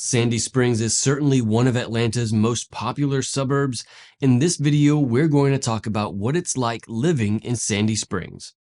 Sandy Springs is certainly one of Atlanta's most popular suburbs. In this video, we're going to talk about what it's like living in Sandy Springs.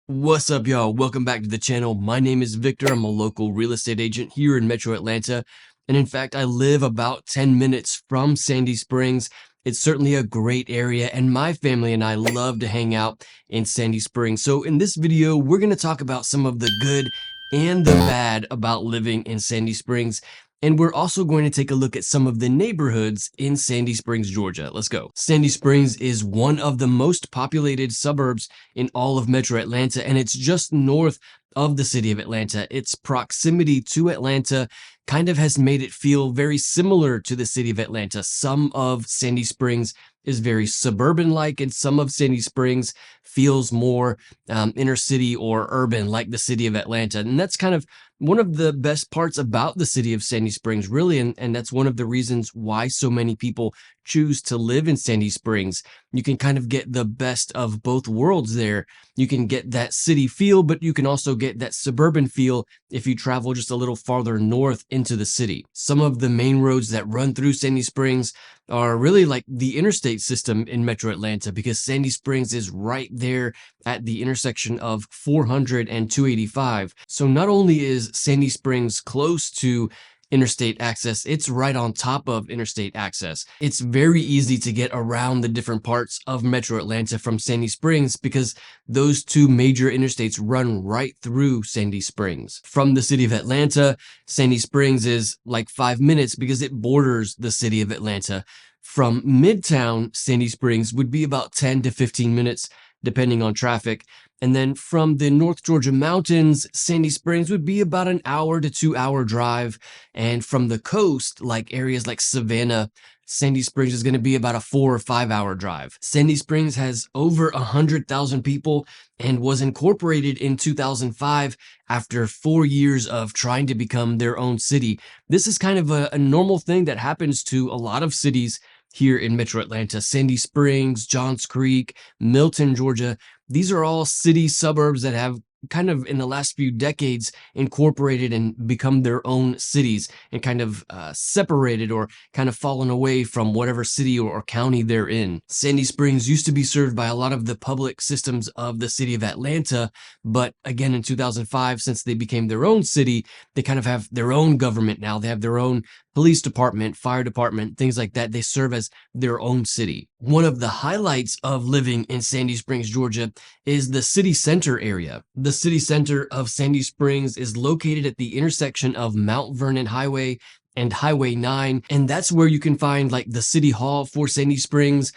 What's up, y'all? Welcome back to the channel. My name is Victor. I'm a local real estate agent here in Metro Atlanta. And in fact, I live about 10 minutes from Sandy Springs. It's certainly a great area, and my family and I love to hang out in Sandy Springs. So in this video, we're going to talk about some of the good and the bad about living in Sandy Springs. And we're also going to take a look at some of the neighborhoods in Sandy Springs, Georgia. Let's go. Sandy Springs is one of the most populated suburbs in all of Metro Atlanta, and it's just north of the city of Atlanta. Its proximity to Atlanta kind of has made it feel very similar to the city of Atlanta. Some of Sandy Springs is very suburban-like, and some of Sandy Springs feels more inner city or urban, like the city of Atlanta. And that's kind of one of the best parts about the city of Sandy Springs, really, and that's one of the reasons why so many people choose to live in Sandy Springs. You can kind of get the best of both worlds there. You can get that city feel, but you can also get that suburban feel if you travel just a little farther north into the city. Some of the main roads that run through Sandy Springs are really like the interstate system in Metro Atlanta, because Sandy Springs is right there at the intersection of 400 and 285. So not only is Sandy Springs close to interstate access, it's right on top of interstate access. It's very easy to get around the different parts of Metro Atlanta from Sandy Springs because those two major interstates run right through Sandy Springs. From the city of Atlanta, Sandy Springs is like 5 minutes because it borders the city of Atlanta. From Midtown, Sandy Springs would be about 10 to 15 minutes depending on traffic. And then from the North Georgia mountains, Sandy Springs would be about an hour to 2 hour drive. And from the coast, like areas like Savannah, Sandy Springs is going to be about a 4 or 5 hour drive. Sandy Springs has over 100,000 people and was incorporated in 2005 after 4 years of trying to become their own city. This is kind of a normal thing that happens to a lot of cities here in Metro Atlanta. Sandy Springs, Johns Creek, Milton, Georgia. These are all city suburbs that have kind of in the last few decades incorporated and become their own cities and kind of separated or kind of fallen away from whatever city or county they're in. Sandy Springs used to be served by a lot of the public systems of the city of Atlanta, but again in 2005, since they became their own city, they kind of have their own government now. They have their own police department, fire department, things like that. They serve as their own city. One of the highlights of living in Sandy Springs, Georgia, is the city center area. The city center of Sandy Springs is located at the intersection of Mount Vernon Highway and Highway 9, and that's where you can find like the city hall for Sandy Springs.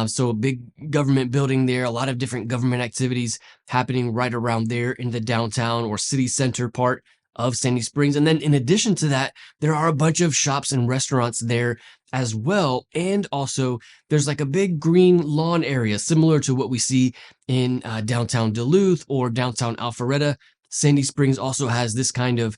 So a big government building there, a lot of different government activities happening right around there in the downtown or city center part of Sandy Springs. And then in addition to that, there are a bunch of shops and restaurants there as well. And also there's like a big green lawn area similar to what we see in downtown Duluth or downtown Alpharetta. Sandy Springs also has this kind of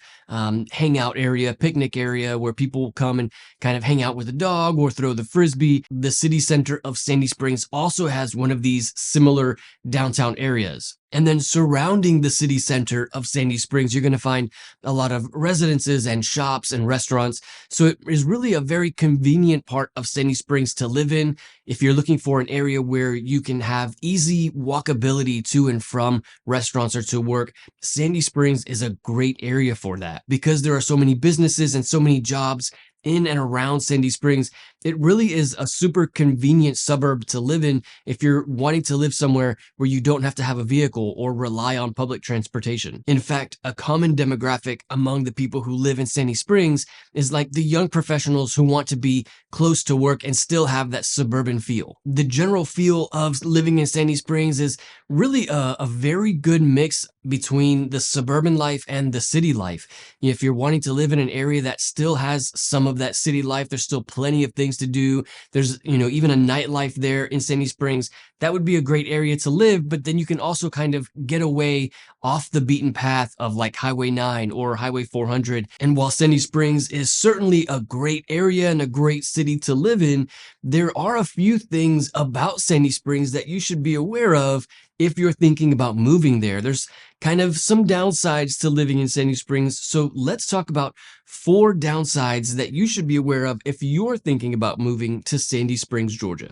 hangout area, picnic area where people come and kind of hang out with a dog or throw the frisbee. The city center of Sandy Springs also has one of these similar downtown areas. And then surrounding the city center of Sandy Springs, you're going to find a lot of residences and shops and restaurants. So it is really a very convenient part of Sandy Springs to live in if you're looking for an area where you can have easy walkability to and from restaurants or to work. Sandy Springs is a great area for that because there are so many businesses and so many jobs in and around Sandy Springs. It really is a super convenient suburb to live in if you're wanting to live somewhere where you don't have to have a vehicle or rely on public transportation. In fact, a common demographic among the people who live in Sandy Springs is like the young professionals who want to be close to work and still have that suburban feel. The general feel of living in Sandy Springs is really a very good mix between the suburban life and the city life. If you're wanting to live in an area that still has some of that city life, there's still plenty of things to do. There's, even a nightlife there in Sandy Springs that would be a great area to live, but then you can also kind of get away off the beaten path of like Highway 9 or Highway 400. And while Sandy Springs is certainly a great area and a great city to live in, there are a few things about Sandy Springs that you should be aware of if you're thinking about moving there. There's kind of some downsides to living in Sandy Springs. So let's talk about 4 downsides that you should be aware of if you're thinking about moving to Sandy Springs, Georgia.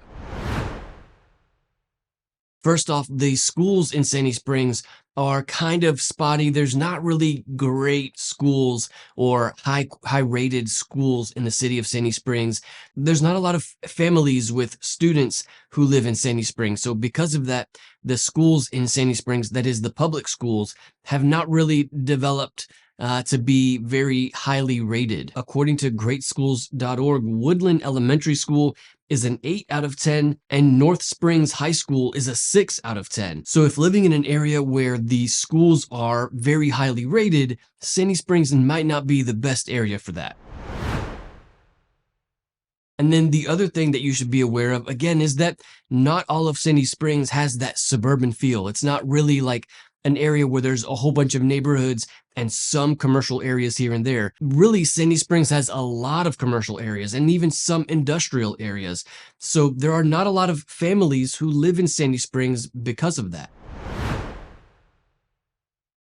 First off, the schools in Sandy Springs are kind of spotty. There's not really great schools or high rated schools in the city of Sandy Springs. There's not a lot of families with students who live in Sandy Springs. So because of that, the schools in Sandy Springs, that is the public schools, have not really developed to be very highly rated. According to greatschools.org, Woodland Elementary School is an 8 out of 10, and North Springs High School is a 6 out of 10. So if living in an area where the schools are very highly rated, Sandy Springs might not be the best area for that. And then the other thing that you should be aware of, again, is that not all of Sandy Springs has that suburban feel. It's not really like an area where there's a whole bunch of neighborhoods and some commercial areas here and there. Really, Sandy Springs has a lot of commercial areas and even some industrial areas. So there are not a lot of families who live in Sandy Springs because of that.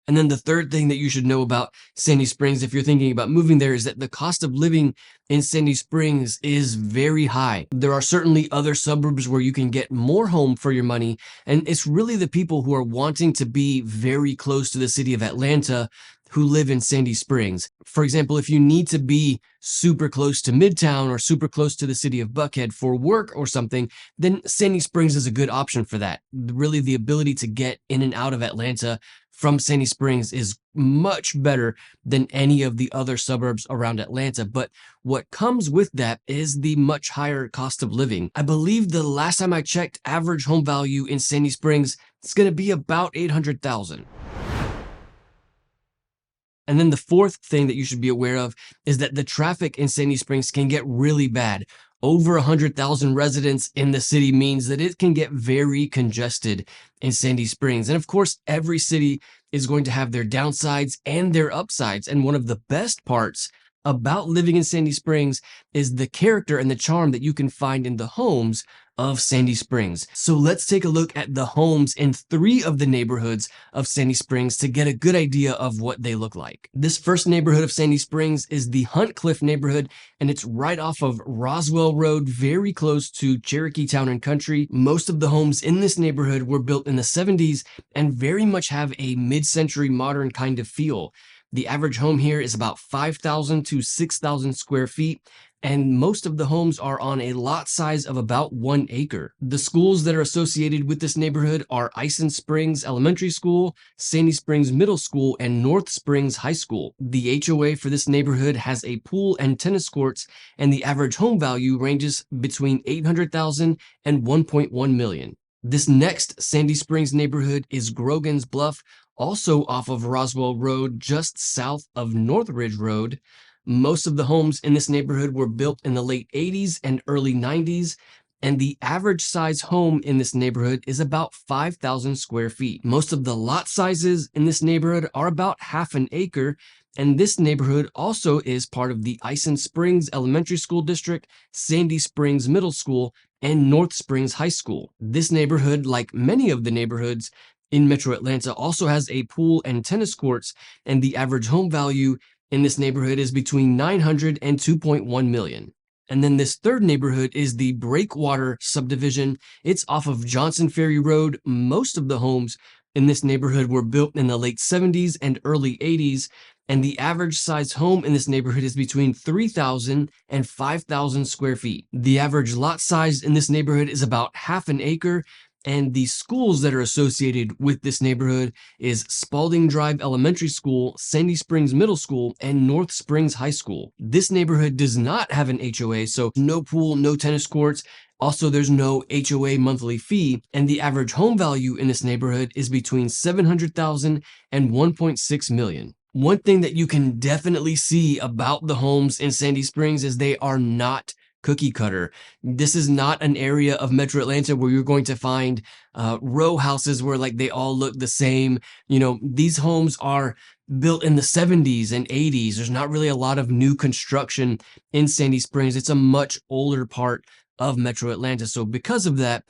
And then the third thing that you should know about Sandy Springs, if you're thinking about moving there, is that the cost of living in Sandy Springs is very high. There are certainly other suburbs where you can get more home for your money, and it's really the people who are wanting to be very close to the city of Atlanta who live in Sandy Springs. For example, if you need to be super close to Midtown or super close to the city of Buckhead for work or something, then Sandy Springs is a good option for that. Really, the ability to get in and out of Atlanta from Sandy Springs is much better than any of the other suburbs around Atlanta. But what comes with that is the much higher cost of living. I believe the last time I checked, average home value in Sandy Springs is going to be about $800,000. And then the fourth thing that you should be aware of is that the traffic in Sandy Springs can get really bad. Over 100,000 residents in the city means that it can get very congested in Sandy Springs. And of course, every city is going to have their downsides and their upsides. And one of the best parts about living in Sandy Springs is the character and the charm that you can find in the homes of Sandy Springs. So let's take a look at the homes in 3 of the neighborhoods of Sandy Springs to get a good idea of what they look like. This first neighborhood of Sandy Springs is the Hunt Cliff neighborhood, and it's right off of Roswell Road, very close to Cherokee Town and Country. Most of the homes in this neighborhood were built in the 70s and very much have a mid-century modern kind of feel. The average home here is about 5,000 to 6,000 square feet, and most of the homes are on a lot size of about 1 acre. The schools that are associated with this neighborhood are Ison Springs Elementary School, Sandy Springs Middle School, and North Springs High School. The HOA for this neighborhood has a pool and tennis courts, and the average home value ranges between $800,000 and $1.1 million. This next Sandy Springs neighborhood is Grogan's Bluff, also off of Roswell Road, just south of Northridge Road. Most of the homes in this neighborhood were built in the late 80s and early 90s, and the average size home in this neighborhood is about 5,000 square feet. Most of the lot sizes in this neighborhood are about half an acre, and this neighborhood also is part of the Ison Springs Elementary School District, Sandy Springs Middle School, and North Springs High School. This neighborhood, like many of the neighborhoods in Metro Atlanta, also has a pool and tennis courts, and the average home value in this neighborhood is between $900,000 and $2.1 million. And then this third neighborhood is the Breakwater subdivision. It's off of Johnson Ferry Road. Most of the homes in this neighborhood were built in the late 70s and early 80s, and the average size home in this neighborhood is between 3,000 and 5,000 square feet. The average lot size in this neighborhood is about half an acre, and the schools that are associated with this neighborhood is Spalding Drive Elementary School, Sandy Springs Middle School, and North Springs High School. This neighborhood does not have an HOA, so no pool, no tennis courts. Also, there's no HOA monthly fee, and the average home value in this neighborhood is between $700,000 and $1.6 million. One thing that you can definitely see about the homes in Sandy Springs is they are not cookie cutter. This is not an area of Metro Atlanta where you're going to find row houses where like they all look the same. You know, these homes are built in the 70s and 80s. There's not really a lot of new construction in Sandy Springs. It's a much older part of Metro Atlanta. So because of that,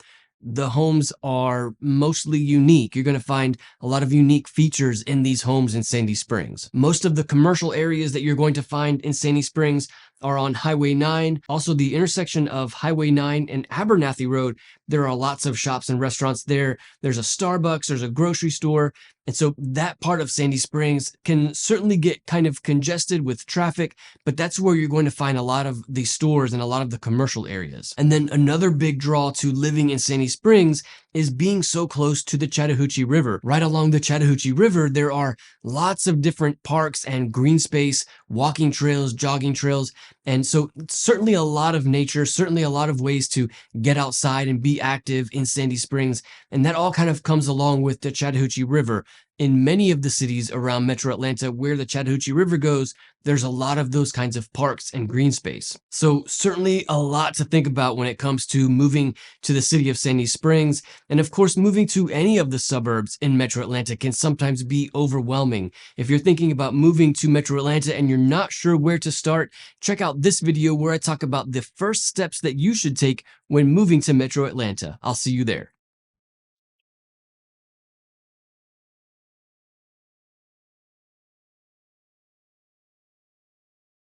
the homes are mostly unique. You're going to find a lot of unique features in these homes in Sandy Springs. Most of the commercial areas that you're going to find in Sandy Springs are on Highway 9. Also, the intersection of Highway 9 and Abernathy Road, there are lots of shops and restaurants there. There's a Starbucks, there's a grocery store. And so that part of Sandy Springs can certainly get kind of congested with traffic, but that's where you're going to find a lot of the stores and a lot of the commercial areas. And then another big draw to living in Sandy Springs is being so close to the Chattahoochee River. Right along the Chattahoochee River, there are lots of different parks and green space, walking trails, jogging trails. And so certainly a lot of nature, certainly a lot of ways to get outside and be active in Sandy Springs. And that all kind of comes along with the Chattahoochee River. In many of the cities around Metro Atlanta where the Chattahoochee River goes, there's a lot of those kinds of parks and green space. So certainly a lot to think about when it comes to moving to the city of Sandy Springs. And of course, moving to any of the suburbs in Metro Atlanta can sometimes be overwhelming. If you're thinking about moving to Metro Atlanta and you're not sure where to start, check out this video where I talk about the first steps that you should take when moving to Metro Atlanta. I'll see you there.